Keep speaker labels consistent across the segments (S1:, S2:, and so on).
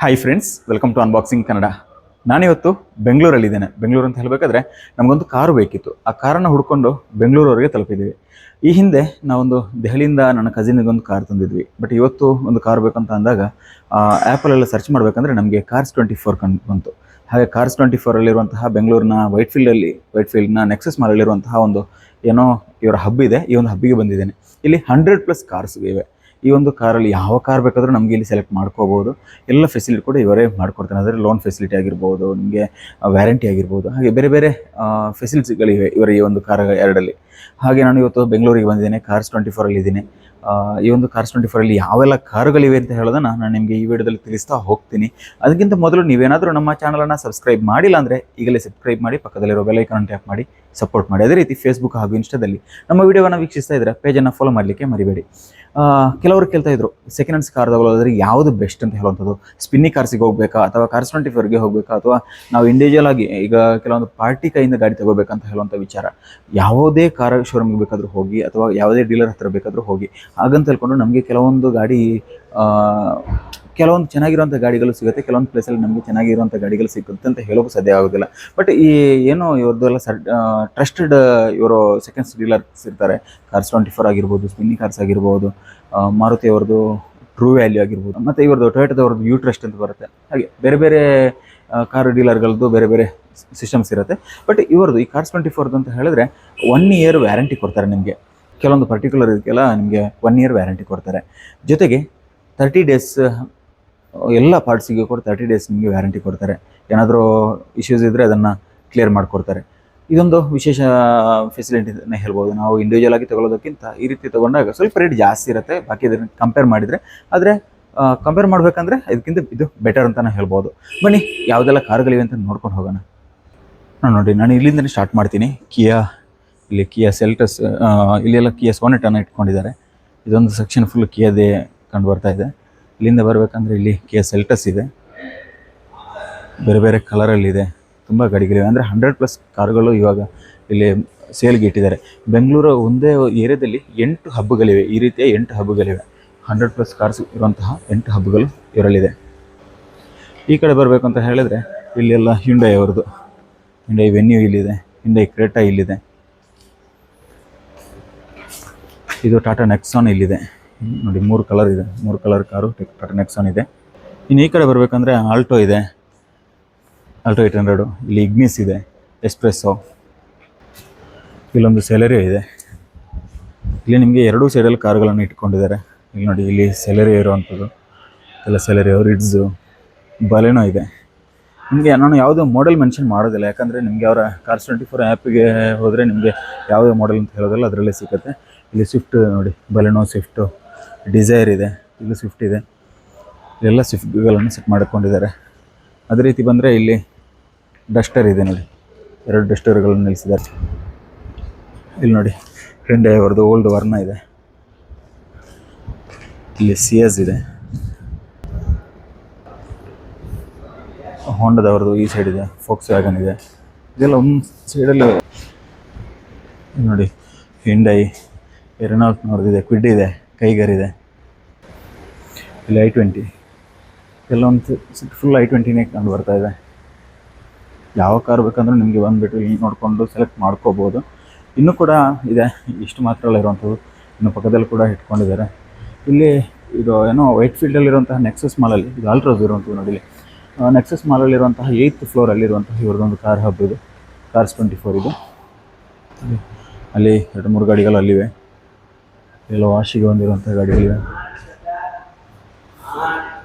S1: Hi friends, welcome to unboxing Kannada. ನಾನಿವತ್ತು ಬೆಂಗಳೂರಲ್ಲಿದ್ದೇನೆ. ಬೆಂಗಳೂರು ಅಂತ ಹೇಳಬೇಕಾದ್ರೆ ನಮಗೊಂದು ಕಾರು ಬೇಕಿತ್ತು. ಆ ಕಾರನ್ನು ಹುಡ್ಕೊಂಡು ಬೆಂಗಳೂರವರೆಗೆ ತಲುಪಿದ್ದೀವಿ. ಈ ಹಿಂದೆ ನಾವೊಂದು ದೆಹಲಿಯಿಂದ ನನ್ನ ಕಸಿನಿಗೊಂದು ಕಾರ್ ತಂದಿದ್ವಿ. ಬಟ್ ಇವತ್ತು ಒಂದು ಕಾರ್ ಬೇಕಂತ ಅಂದಾಗ ಆ್ಯಪಲ್ಲೆಲ್ಲ ಸರ್ಚ್ ಮಾಡಬೇಕಂದ್ರೆ ನಮಗೆ ಕಾರ್ಸ್24 ಬಂತು. ಹಾಗೆ ಕಾರ್ಸ್24 ಬೆಂಗಳೂರಿನ ವೈಟ್ಫೀಲ್ಡ್ನ ನೆಕ್ಸಸ್ ಮಾಲಲ್ಲಿರುವಂತಹ ಒಂದು ಏನೋ ಇವರ ಹಬ್ ಇದೆ. ಈ ಒಂದು ಹಬ್ಬಿಗೆ ಬಂದಿದ್ದೇನೆ. ಇಲ್ಲಿ 100+ ಕಾರ್ಸ್ ಇವೆ. ಈ ಒಂದು ಕಾರಲ್ಲಿ ಯಾವ ಕಾರ್ ಬೇಕಾದರೂ ನಮಗೆ ಇಲ್ಲಿ ಸೆಲೆಕ್ಟ್ ಮಾಡ್ಕೋಬೋದು. ಎಲ್ಲ ಫೆಸಿಲಿಟಿ ಕೂಡ ಇವರೇ ಮಾಡ್ಕೊಡ್ತಾರೆ. ಅಂದರೆ ಲೋನ್ ಫೆಸಿಲಿಟಿ ಆಗಿರ್ಬೋದು, ನಿಮಗೆ ವ್ಯಾರಂಟಿ ಆಗಿರ್ಬೋದು, ಹಾಗೆ ಬೇರೆ ಬೇರೆ ಫೆಸಿಲಿಟಿಗಳಿವೆ ಇವರ ಈ ಒಂದು ಕಾರ್ ಎರಡಲ್ಲಿ. ಹಾಗೆ ನಾನು ಇವತ್ತು ಬೆಂಗಳೂರಿಗೆ ಬಂದಿದ್ದೇನೆ, ಕಾರ್ಸ್24 ಇದ್ದೀನಿ. ಈ ಒಂದು ಕಾರ್ಸ್24 ಯಾವೆಲ್ಲ ಕಾರುಗಳಿವೆ ಅಂತ ಹೇಳೋದನ್ನು ನಾನು ನಿಮಗೆ ಈ ವಿಡಿಯೋದಲ್ಲಿ ತಿಳಿಸ್ತಾ ಹೋಗ್ತೀನಿ. ಅದಕ್ಕಿಂತ ಮೊದಲು ನೀವೇನಾದರೂ ನಮ್ಮ ಚಾನಲನ್ನು ಸಬ್ಸ್ಕ್ರೈಬ್ ಮಾಡಿಲ್ಲ ಅಂದರೆ ಈಗಲೇ ಸಬ್ಸ್ಕ್ರೈಬ್ ಮಾಡಿ, ಪಕ್ಕದಲ್ಲಿರೋ ಬೆಲ್ ಐಕಾನ್ ಟ್ಯಾಪ್ ಮಾಡಿ ಸಪೋರ್ಟ್ ಮಾಡಿ. ಅದೇ ರೀತಿ ಫೇಸ್ಬುಕ್ ಹಾಗೂ ಇನ್ಸ್ಟಾದಲ್ಲಿ ನಮ್ಮ ವಿಡಿಯೋವನ್ನು ವೀಕ್ಷಿಸ್ತಾ ಇದ್ದರೆ ಪೇಜನ್ನು ಫಾಲೋ ಮಾಡಲಿಕ್ಕೆ ಮರಿಬೇಡಿ. ಕೆಲವರು ಕೇಳ್ತಾ ಇದ್ರು, ಸೆಕೆಂಡ್ ಹ್ಯಾಂಡ್ಸ್ ಕಾರ್ ತಗೊಳ್ಳೋದ್ರೆ ಯಾವುದು ಬೆಸ್ಟ್ ಅಂತ ಹೇಳುವಂಥದ್ದು. ಸ್ಪಿನ್ನಿ ಕಾರ್ಸಿಗೆ ಹೋಗಬೇಕಾ, ಅಥವಾ ಕಾರ್ಸ್24ಗೆ ಹೋಗಬೇಕಾ, ಅಥವಾ ನಾವು ಇಂಡಿವಿಜುವಲ್ ಆಗಿ ಈಗ ಕೆಲವೊಂದು ಪಾರ್ಟಿ ಕೈಯಿಂದ ಗಾಡಿ ತಗೋಬೇಕಂತ ಹೇಳುವಂಥ ವಿಚಾರ. ಯಾವುದೇ ಕಾರ್ ಶೋರೂಮ್ಗೆ ಬೇಕಾದರೂ ಹೋಗಿ, ಅಥವಾ ಯಾವುದೇ ಡೀಲರ್ ಹತ್ರ ಬೇಕಾದರೂ ಹೋಗಿ, ಹಾಗಂತ ಹೇಳ್ಕೊಂಡು ನಮಗೆ ಕೆಲವೊಂದು ಗಾಡಿ ಕೆಲವೊಂದು ಚೆನ್ನಾಗಿರುವಂಥ ಗಾಡಿಗಳು ಸಿಗುತ್ತೆ, ಕೆಲವೊಂದು ಪ್ಲೇಸಲ್ಲಿ ನಮಗೆ ಚೆನ್ನಾಗಿರುವಂಥ ಗಾಡಿಗಳು ಸಿಗುತ್ತೆ ಅಂತ ಹೇಳೋಕ್ಕೂ ಸಾಧ್ಯ ಆಗೋದಿಲ್ಲ. ಬಟ್ ಈ ಏನೋ ಇವ್ರದ್ದೆಲ್ಲ ಟ್ರಸ್ಟೆಡ್ ಇವರು ಸೆಕೆಂಡ್ಸ್ ಡೀಲರ್ಸ್ ಇರ್ತಾರೆ. ಕಾರ್ಸ್24 ಆಗಿರ್ಬೋದು, ಸ್ಪಿನ್ನಿ ಕಾರ್ಸ್ ಆಗಿರ್ಬೋದು, ಮಾರುತಿ ಅವ್ರದ್ದು ಟ್ರೂ ವ್ಯಾಲ್ಯೂ ಆಗಿರ್ಬೋದು, ಮತ್ತು ಇವ್ರದ್ದು ಟೊಯೋಟದವ್ರದ್ದು ಯು ಟ್ರಸ್ಟ್ ಅಂತ ಬರುತ್ತೆ. ಹಾಗೆ ಬೇರೆ ಬೇರೆ ಕಾರ್ ಡೀಲರ್ಗಳದ್ದು ಬೇರೆ ಬೇರೆ ಸಿಸ್ಟಮ್ಸ್ ಇರುತ್ತೆ. ಬಟ್ ಇವ್ರದ್ದು ಈ ಕಾರ್ಸ್24 ಅಂತ ಹೇಳಿದ್ರೆ 1 year ವ್ಯಾರಂಟಿ ಕೊಡ್ತಾರೆ ನಿಮಗೆ. ಕೆಲವೊಂದು ಪರ್ಟಿಕ್ಯುಲರ್ ಇದಕ್ಕೆಲ್ಲ ನಿಮಗೆ 1 year ವ್ಯಾರಂಟಿ ಕೊಡ್ತಾರೆ. ಜೊತೆಗೆ 30 days ಎಲ್ಲ ಪಾರ್ಟ್ಸಿಗೆ ಕೂಡ 30 days ನಿಮಗೆ ವ್ಯಾರಂಟಿ ಕೊಡ್ತಾರೆ. ಏನಾದರೂ ಇಶ್ಯೂಸ್ ಇದ್ದರೆ ಅದನ್ನು ಕ್ಲಿಯರ್ ಮಾಡಿಕೊಡ್ತಾರೆ. ಇದೊಂದು ವಿಶೇಷ ಫೆಸಿಲಿಟಿನೇ ಹೇಳ್ಬೋದು. ನಾವು ಇಂಡಿವಿಜುವಲ್ ಆಗಿ ತಗೊಳ್ಳೋದಕ್ಕಿಂತ ಈ ರೀತಿ ತೊಗೊಂಡಾಗ ಸ್ವಲ್ಪ ರೇಟ್ ಜಾಸ್ತಿ ಇರುತ್ತೆ ಬಾಕಿ ಇದನ್ನು ಕಂಪೇರ್ ಮಾಡಿದರೆ. ಆದರೆ ಕಂಪೇರ್ ಮಾಡಬೇಕಂದ್ರೆ ಇದಕ್ಕಿಂತ ಇದು ಬೆಟರ್ ಅಂತಲೇ ಹೇಳ್ಬೋದು. ಬನ್ನಿ ಯಾವುದೆಲ್ಲ ಕಾರುಗಳಿವೆ ಅಂತ ನೋಡ್ಕೊಂಡು ಹೋಗೋಣ. ನೋಡಿ, ನಾನು ಇಲ್ಲಿಂದನೇ ಸ್ಟಾರ್ಟ್ ಮಾಡ್ತೀನಿ. ಇಲ್ಲಿ ಕಿಯಾ ಸೆಲ್ಟಸ್, ಇಲ್ಲೆಲ್ಲ ಕಿಯಾ ಸೋನೆಟನ್ನು ಇಟ್ಕೊಂಡಿದ್ದಾರೆ. ಇದೊಂದು ಸೆಕ್ಷನ್ ಫುಲ್ ಕಿಯಾದೇ ಕಂಡು ಬರ್ತಾ ಇದೆ. ಇಲ್ಲಿಂದ ಬರಬೇಕಂದ್ರೆ ಇಲ್ಲಿ ಕಿಯಾ ಸೆಲ್ಟಸ್ ಇದೆ, ಬೇರೆ ಬೇರೆ ಕಲರಲ್ಲಿದೆ. ತುಂಬ ಗಾಡಿಗಳಿವೆ. ಅಂದರೆ 100+ ಕಾರುಗಳು ಇವಾಗ ಇಲ್ಲಿ ಸೇಲ್ಗೆ ಇಟ್ಟಿದ್ದಾರೆ. ಬೆಂಗಳೂರು ಒಂದೇ ಏರಿಯಾದಲ್ಲಿ 8 ಹಬ್ಗಳಿವೆ. ಈ ರೀತಿಯ 8 ಹಬ್ಗಳಿವೆ. 100+ ಕಾರ್ಸ್ ಇರುವಂತಹ 8 ಹಬ್ಗಳು ಇವರಲ್ಲಿದೆ. ಈ ಕಡೆ ಬರಬೇಕು ಅಂತ ಹೇಳಿದ್ರೆ ಇಲ್ಲೆಲ್ಲ ಹ್ಯುಂಡೈ ಅವ್ರದ್ದು, ಹ್ಯುಂಡೈ ವೆನ್ಯೂ ಇಲ್ಲಿದೆ, ಹ್ಯುಂಡೈ ಕ್ರೆಟಾ ಇಲ್ಲಿದೆ. ಇದು ಟಾಟಾ ನೆಕ್ಸಾನ್ ಇಲ್ಲಿದೆ. ನೋಡಿ, 3 ಕಲರ್ ಇದೆ, 3 ಕಲರ್ ಕಾರು ಟಾಟಾ ನೆಕ್ಸಾನ್ ಇದೆ. ಇನ್ನು ಈ ಕಡೆ ಬರಬೇಕಂದ್ರೆ ಆಲ್ಟೋ ಇದೆ, ಆಲ್ಟೋ 800. ಇಲ್ಲಿ ಇಗ್ನಿಸ್ ಇದೆ, ಎಸ್ಪ್ರೆಸ್ಸೋ. ಇಲ್ಲೊಂದು ಸೆಲೆರಿಯೋ ಇದೆ. ಇಲ್ಲಿ ನಿಮಗೆ 2 ಸೈಡಲ್ಲಿ ಕಾರುಗಳನ್ನು ಇಟ್ಕೊಂಡಿದ್ದಾರೆ. ಇಲ್ಲಿ ನೋಡಿ, ಇಲ್ಲಿ ಸೆಲೆರಿಯೋ ಇರುವಂಥದ್ದು ಎಲ್ಲ ಸೆಲೆರಿಯೋ, ರಿಡ್ಸು, ಬಲೆನೋ ಇದೆ. ನಿಮಗೆ ನಾನು ಯಾವುದೋ ಮಾಡೆಲ್ ಮೆನ್ಷನ್ ಮಾಡೋದಿಲ್ಲ, ಯಾಕಂದರೆ ನಿಮಗೆ ಅವರ ಕಾರ್ಸ್24 ಆ್ಯಪಿಗೆ ಹೋದರೆ ನಿಮಗೆ ಯಾವುದೇ ಮಾಡೆಲ್ ಅಂತ ಹೇಳೋದಿಲ್ಲ, ಅದರಲ್ಲೇ ಸಿಗುತ್ತೆ. ಇಲ್ಲಿ ಸ್ವಿಫ್ಟ್ ನೋಡಿ, ಬಲೆನೋ, ಸ್ವಿಫ್ಟು, ಡಿಸೈರ್ ಇದೆ, ಇಲ್ಲಿ ಸ್ವಿಫ್ಟ್ ಇದೆ. ಇಲ್ಲೆಲ್ಲ ಸ್ವಿಫ್ಟ್ಗಳನ್ನು ಸೆಟ್ ಮಾಡಿಕೊಂಡಿದ್ದಾರೆ. ಅದೇ ರೀತಿ ಬಂದರೆ ಇಲ್ಲಿ ಡಸ್ಟರ್ ಇದೆ ನೋಡಿ, 2 ಡಸ್ಟರ್ಗಳನ್ನು ನಿಲ್ಲಿಸಿದ್ದಾರೆ. ಇಲ್ಲಿ ನೋಡಿ, ಹ್ಯುಂಡೈ ಅವರದ್ದು ಓಲ್ಡ್ ವರ್ನ ಇದೆ. ಇಲ್ಲಿ ಸಿಯಸ್ ಇದೆ, ಹೋಂಡದವ್ರದ್ದು ಈ ಸೈಡ್ ಇದೆ, ಫೋಕ್ಸ್ ವ್ಯಾಗನ್ ಇದೆ. ಇದೆಲ್ಲ ಒಂದು ಸೈಡಲ್ಲಿ ನೋಡಿ, ಹ್ಯುಂಡೈ, ರೆನಾಲ್ಟ್ನವ್ರದ್ದಿದೆ, ಕ್ವಿಡ್ ಇದೆ, ಕೈಗರ್ ಇದೆ. ಇಲ್ಲಿ i20, ಎಲ್ಲ ಒಂದು ಫುಲ್ i20ನೇ ಕಂಡು ಬರ್ತಾ ಇದೆ. ಯಾವ ಕಾರ್ ಬೇಕಂದ್ರೂ ನಿಮಗೆ ಬಂದುಬಿಟ್ಟು ಇಲ್ಲಿ ನೋಡಿಕೊಂಡು ಸೆಲೆಕ್ಟ್ ಮಾಡ್ಕೋಬೋದು. ಇನ್ನೂ ಕೂಡ ಇದೆ, ಇಷ್ಟು ಮಾತ್ರ ಅಲ್ಲ ಇರುವಂಥದ್ದು, ಇನ್ನು ಪಕ್ಕದಲ್ಲಿ ಕೂಡ ಇಟ್ಕೊಂಡಿದ್ದಾರೆ. ಇಲ್ಲಿ ಇದು ಏನೋ ವೈಟ್ಫೀಲ್ಡಲ್ಲಿರುವಂತಹ ನೆಕ್ಸಸ್ ಮಾಲಲ್ಲಿ ಇದು ಆಲ್ಟ್ರೋಸ್ ಇರುವಂಥದ್ದು. ನೋಡಿ, ಇಲ್ಲಿ ನೆಕ್ಸಸ್ ಮಾಲಲ್ಲಿರುವಂತಹ 8th ಫ್ಲೋರಲ್ಲಿರುವಂತಹ ಇವ್ರದ್ದೊಂದು ಕಾರ್ ಹಬ್ ಇದು, ಕಾರ್ಸ್24 ಇದು. ಅಲ್ಲಿ 2-3 ಗಾಡಿಗಳು ಅಲ್ಲಿವೆ. ಎಲ್ಲ ವಾಶಿಗೆ ಬಂದಿರುವಂಥ ಗಾಡಿಗಳಿವೆ.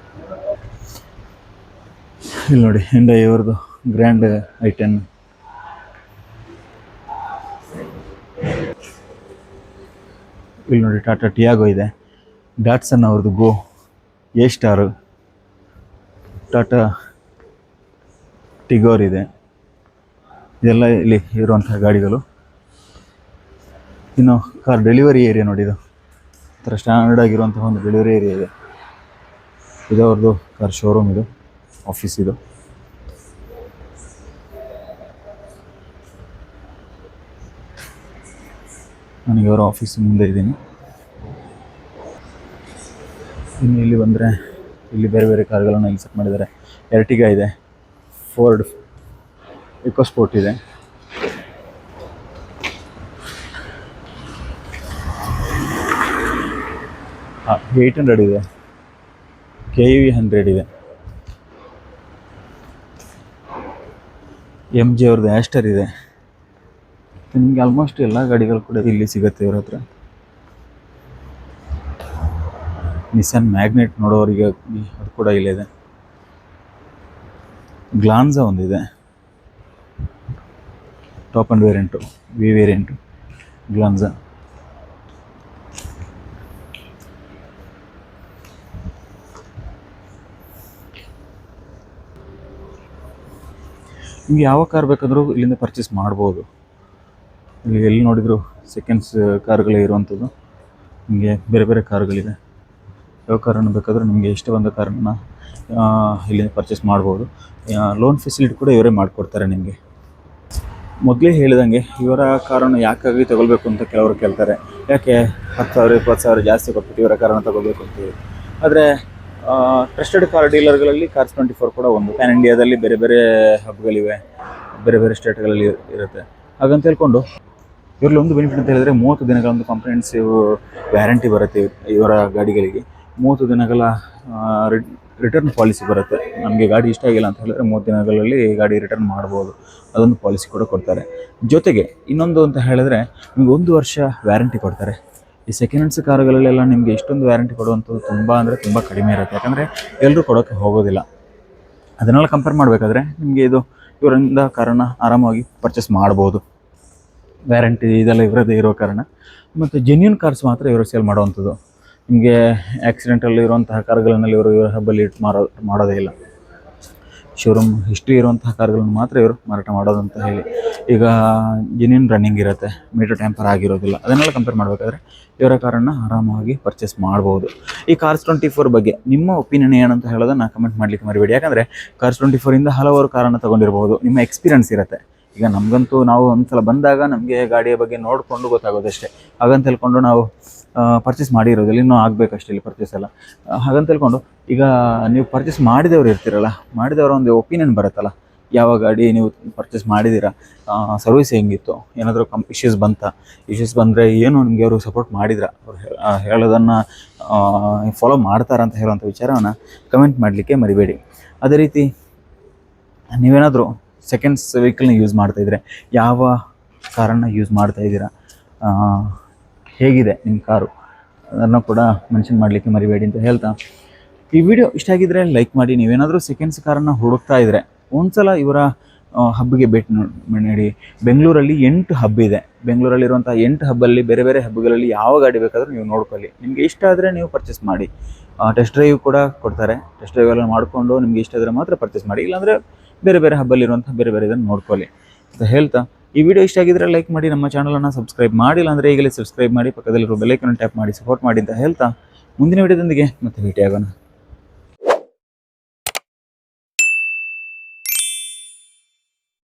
S1: ಇಲ್ಲಿ ನೋಡಿ, ಹ್ಯುಂಡೈ ಇವ್ರದ್ದು ಗ್ರ್ಯಾಂಡ್ i10. ಇಲ್ಲಿ ನೋಡಿ, ಟಾಟಾ ಟಿಯಾಗೋ ಇದೆ, ಡಾಟ್ಸನ್ ಅವ್ರದ್ದು ಗೋ, ಎ ಸ್ಟಾರು, ಟಾಟಾ ಟಿಗೋರ್ ಇದೆ. ಇದೆಲ್ಲ ಇಲ್ಲಿ ಇರುವಂತಹ ಗಾಡಿಗಳು. ಇನ್ನು ಕಾರ್ ಡೆಲಿವರಿ ಏರಿಯಾ ನೋಡಿ, ಇದು ಒಂಥರ ಸ್ಟ್ಯಾಂಡರ್ಡ್ ಆಗಿರುವಂತಹ ಒಂದು ಡೆಲಿವರಿ ಏರಿಯಾ ಇದೆ. ಇದು ಅವ್ರದ್ದು ಕಾರ್ ಶೋರೂಮ್, ಇದು ಆಫೀಸ್. ಇದು ನನಗೆ ಅವರ ಆಫೀಸ್ ಮುಂದೆ ಇದ್ದೀನಿ. ಇನ್ನು ಇಲ್ಲಿ ಬಂದರೆ ಇಲ್ಲಿ ಬೇರೆ ಬೇರೆ ಕಾರ್ಗಳನ್ನು ಇಲ್ಲಿ ಸೆಟ್ ಮಾಡಿದ್ದಾರೆ. ಎರ್ಟಿಗಾ ಇದೆ, ಫೋರ್ಡ್ ಇಕೋಸ್ಪೋರ್ಟ್ ಇದೆ, ಹಾಂ 800 ಇದೆ, KV100 ಇದೆ, MG ಅವ್ರದ್ದು ಆಸ್ಟರ್ ಇದೆ. ನಿಮಗೆ ಆಲ್ಮೋಸ್ಟ್ ಎಲ್ಲ ಗಾಡಿಗಳು ಕೂಡ ಇಲ್ಲಿ ಸಿಗುತ್ತೆ ಇವ್ರ ಹತ್ರ. ನಿಸ್ಸಾನ್ ಮ್ಯಾಗ್ನೆಟ್ ನೋಡೋರಿಗೆ ಅದು ಕೂಡ ಇಲ್ಲಿದೆ. ಗ್ಲಾನ್ಸಾ ಒಂದಿದೆ, top and variant, V variant Glanza. ನಿಮ್ಗೆ ಯಾವ ಕಾರ್ ಬೇಕಾದರೂ ಇಲ್ಲಿಂದ ಪರ್ಚೇಸ್ ಮಾಡ್ಬೋದು. ಇಲ್ಲಿ ಎಲ್ಲಿ ನೋಡಿದ್ರು ಸೆಕೆಂಡ್ಸ್ ಕಾರ್ಗಳೇ ಇರುವಂಥದ್ದು. ನಿಮಗೆ ಬೇರೆ ಬೇರೆ ಕಾರುಗಳಿದೆ. ಯಾವ ಕಾರನ್ನು ಬೇಕಾದರೂ ನಿಮಗೆ ಇಷ್ಟ ಬಂದ ಕಾರನ್ನು ಇಲ್ಲಿಂದ ಪರ್ಚೇಸ್ ಮಾಡ್ಬೋದು. ಲೋನ್ ಫೆಸಿಲಿಟಿ ಕೂಡ ಇವರೇ ಮಾಡಿಕೊಡ್ತಾರೆ ನಿಮಗೆ. ಮೊದಲೇ ಹೇಳಿದಂಗೆ ಇವರ ಕಾರನ್ನು ಯಾಕಾಗಿ ತೊಗೊಳ್ಬೇಕು ಅಂತ ಕೆಲವರು ಕೇಳ್ತಾರೆ. ಯಾಕೆ 10,000 20,000 ಜಾಸ್ತಿ ಕೊಟ್ಬಿಟ್ಟು ಇವರ ಕಾರನ್ನು ತೊಗೋಬೇಕು ಅಂತೇಳಿ. ಆದರೆ ಟ್ರಸ್ಟೆಡ್ ಕಾರ್ ಡೀಲರ್ಗಳಲ್ಲಿ Cars24 ಕೂಡ ಒಂದು. ಪ್ಯಾನ್ ಇಂಡಿಯಾದಲ್ಲಿ ಬೇರೆ ಬೇರೆ ಹಬ್ಗಳಿವೆ, ಬೇರೆ ಬೇರೆ ಸ್ಟೇಟ್ಗಳಲ್ಲಿ ಇರುತ್ತೆ. ಹಾಗಂತ ಹೇಳ್ಕೊಂಡು ಇವರಲ್ಲಿ ಒಂದು ಬೆನಿಫಿಟ್ ಅಂತ ಹೇಳಿದ್ರೆ 30 ದಿನಗಳ ಒಂದು ಕಾಂಪ್ರಿಹೆನ್ಸಿವ್ ವ್ಯಾರಂಟಿ ಬರುತ್ತೆ ಇವರ ಗಾಡಿಗಳಿಗೆ. 30 ದಿನಗಳ ರಿಟರ್ನ್ ಪಾಲಿಸಿ ಬರುತ್ತೆ. ನಮಗೆ ಗಾಡಿ ಇಷ್ಟ ಆಗಿಲ್ಲ ಅಂತ ಹೇಳಿದ್ರೆ 30 ದಿನಗಳಲ್ಲಿ ಗಾಡಿ ರಿಟರ್ನ್ ಮಾಡ್ಬೋದು. ಅದೊಂದು ಪಾಲಿಸಿ ಕೂಡ ಕೊಡ್ತಾರೆ. ಜೊತೆಗೆ ಇನ್ನೊಂದು ಅಂತ ಹೇಳಿದ್ರೆ ನಿಮ್ಗೆ 1 ವರ್ಷ ವ್ಯಾರಂಟಿ ಕೊಡ್ತಾರೆ. ಈ ಸೆಕೆಂಡ್ ಹ್ಯಾಂಡ್ಸ್ ಕಾರುಗಳಲ್ಲೆಲ್ಲ ನಿಮಗೆ ಇಷ್ಟೊಂದು ವ್ಯಾರಂಟಿ ಕೊಡುವಂಥದ್ದು ತುಂಬ ಕಡಿಮೆ ಇರುತ್ತೆ. ಯಾಕಂದರೆ ಎಲ್ಲರೂ ಕೊಡೋಕ್ಕೆ ಹೋಗೋದಿಲ್ಲ. ಅದನ್ನೆಲ್ಲ ಕಂಪೇರ್ ಮಾಡಬೇಕಾದ್ರೆ ನಿಮಗೆ ಇದು ಇವರಿಂದ ಕಾರನ್ನು ಆರಾಮಾಗಿ ಪರ್ಚೇಸ್ ಮಾಡ್ಬೋದು. ವ್ಯಾರಂಟಿ ಇದೆಲ್ಲ ಇವರದೇ ಇರೋ ಕಾರಣ. ಮತ್ತು ಜೆನ್ಯೂನ್ ಕಾರ್ಸ್ ಮಾತ್ರ ಇವರು ಸೇಲ್ ಮಾಡುವಂಥದ್ದು. ನಿಮಗೆ ಆಕ್ಸಿಡೆಂಟಲ್ಲಿ ಇರುವಂತಹ ಕಾರ್ಗಳನ್ನೆಲ್ಲ ಇವರ ಹಬ್ಬಲ್ಲಿ ಮಾಡೋದೇ ಇಲ್ಲ. ಶೋರೂಮ್ ಹಿಸ್ಟ್ರಿ ಇರುವಂತಹ ಕಾರ್ಗಳನ್ನು ಮಾತ್ರ ಇವರು ಮಾರಾಟ ಮಾಡೋದು ಅಂತ ಹೇಳಿ. ಈಗ ಜೆನ್ಯೂನ್ ರನ್ನಿಂಗ್ ಇರುತ್ತೆ, ಮೀಟರ್ ಟ್ಯಾಂಪರ್ ಆಗಿರೋದಿಲ್ಲ. ಅದನ್ನೆಲ್ಲ ಕಂಪೇರ್ ಮಾಡಬೇಕಾದ್ರೆ ಇವರ ಕಾರನ್ನು ಆರಾಮಾಗಿ ಪರ್ಚೇಸ್ ಮಾಡ್ಬೋದು. ಈ Cars24 ಬಗ್ಗೆ ನಿಮ್ಮ ಒಪಿನಿಯನ್ ಏನಂತ ಹೇಳೋದನ್ನು ಕಮೆಂಟ್ ಮಾಡಲಿಕ್ಕೆ ಮರಿಬೇಡಿ. ಯಾಕಂದರೆ Cars24 ಹಲವಾರು ಕಾರನ್ನು ತೊಗೊಂಡಿರ್ಬೋದು. ನಿಮ್ಮ ಎಕ್ಸ್ಪೀರಿಯನ್ಸ್ ಇರುತ್ತೆ. ಈಗ ನಮಗಂತೂ ನಾವು ಒಂದ್ಸಲ ಬಂದಾಗ ನಮಗೆ ಗಾಡಿಯ ಬಗ್ಗೆ ನೋಡಿಕೊಂಡು ಗೊತ್ತಾಗೋದಷ್ಟೇ. ಹಾಗಂತ ಹೇಳ್ಕೊಂಡು ನಾವು ಪರ್ಚೇಸ್ ಮಾಡಿರೋದಿಲ್ಲ, ಇನ್ನೂ ಆಗಬೇಕಷ್ಟೇ ಇಲ್ಲಿ ಪರ್ಚೇಸ್ ಎಲ್ಲ. ಹಾಗಂತ ಹೇಳ್ಕೊಂಡು ಈಗ ನೀವು ಪರ್ಚೇಸ್ ಮಾಡಿದವರು ಇರ್ತೀರಲ್ಲ, ಮಾಡಿದವರ ಒಂದು ಒಪಿನಿಯನ್ ಬರುತ್ತಲ್ಲ, ಯಾವ ಗಾಡಿ ನೀವು ಪರ್ಚೇಸ್ ಮಾಡಿದ್ದೀರಾ, ಸರ್ವಿಸ್ ಹೆಂಗಿತ್ತು, ಏನಾದರೂ ಇಶ್ಯೂಸ್ ಬಂದರೆ ಏನು ನಿಮಗೆ ಅವರು ಸಪೋರ್ಟ್ ಮಾಡಿದ್ರ, ಅವ್ರು ಹೇಳೋದನ್ನು ಫಾಲೋ ಮಾಡ್ತಾರ ಅಂತ ಹೇಳುವಂಥ ವಿಚಾರವನ್ನು ಕಮೆಂಟ್ ಮಾಡಲಿಕ್ಕೆ ಮರಿಬೇಡಿ. ಅದೇ ರೀತಿ ನೀವೇನಾದರೂ ಸೆಕೆಂಡ್ಸ್ ವೆಹಿಕಲ್ನ ಯೂಸ್ ಮಾಡ್ತಾಯಿದ್ರೆ ಯಾವ ಕಾರನ್ನು ಯೂಸ್ ಮಾಡ್ತಾಯಿದ್ದೀರಾ, ಹೇಗಿದೆ ನಿಮ್ಮ ಕಾರು, ಅದನ್ನು ಕೂಡ ಮೆನ್ಷನ್ ಮಾಡಲಿಕ್ಕೆ ಮರಿಬೇಡಿ ಅಂತ ಹೇಳ್ತಾ, ಈ ವಿಡಿಯೋ ಇಷ್ಟ ಆಗಿದ್ದರೆ ಲೈಕ್ ಮಾಡಿ. ನೀವೇನಾದರೂ ಸೆಕೆಂಡ್ಸ್ ಕಾರನ್ನು ಹುಡುಕ್ತಾ ಇದ್ದರೆ ಒಂದ್ಸಲ ಇವರ ಹಬ್ಬಿಗೆ ಭೇಟಿ ನೀಡಿ. ಬೆಂಗಳೂರಲ್ಲಿ 8 ಹಬ್ ಇದೆ. ಬೆಂಗಳೂರಲ್ಲಿರುವಂಥ 8 ಹಬ್ಬಲ್ಲಿ ಬೇರೆ ಬೇರೆ ಹಬ್ಗಳಲ್ಲಿ ಯಾವ ಗಾಡಿ ಬೇಕಾದರೂ ನೀವು ನೋಡ್ಕೊಳ್ಳಿ. ನಿಮಗೆ ಇಷ್ಟ ಆದರೆ ನೀವು ಪರ್ಚೇಸ್ ಮಾಡಿ. ಟೆಸ್ಟ್ ಡ್ರೈವ್ ಕೂಡ ಕೊಡ್ತಾರೆ. ಟೆಸ್ಟ್ ಡ್ರೈವ್ ಎಲ್ಲ ಮಾಡಿಕೊಂಡು ನಿಮಗೆ ಇಷ್ಟ ಆದರೆ ಮಾತ್ರ ಪರ್ಚೇಸ್ ಮಾಡಿ. ಇಲ್ಲಾಂದರೆ ಬೇರೆ ಬೇರೆ ಹಬ್ಬಲ್ಲಿರುವಂಥ ಬೇರೆ ಬೇರೆ ಇದನ್ನು ನೋಡ್ಕೊಳ್ಳಿ ಅಂತ ಹೇಳ್ತಾ, ಈ ವಿಡಿಯೋ ಇಷ್ಟ ಆಗಿದ್ದರೆ ಲೈಕ್ ಮಾಡಿ. ನಮ್ಮ ಚಾನಲನ್ನು ಸಬ್ಸ್ಕ್ರೈಬ್ ಮಾಡಿಲ್ಲ ಅಂದರೆ ಈಗಲೇ ಸಬ್ಸ್ಕ್ರೈಬ್ ಮಾಡಿ. ಪಕ್ಕದಲ್ಲಿರೋ ಬೆಲ್ ಐಕಾನ್ ಟ್ಯಾಪ್ ಮಾಡಿ ಸಪೋರ್ಟ್ ಮಾಡಿ ಅಂತ ಹೇಳ್ತಾ, ಮುಂದಿನ ವಿಡಿಯೋದೊಂದಿಗೆ ಮತ್ತೆ ಭೇಟಿಯಾಗೋಣ.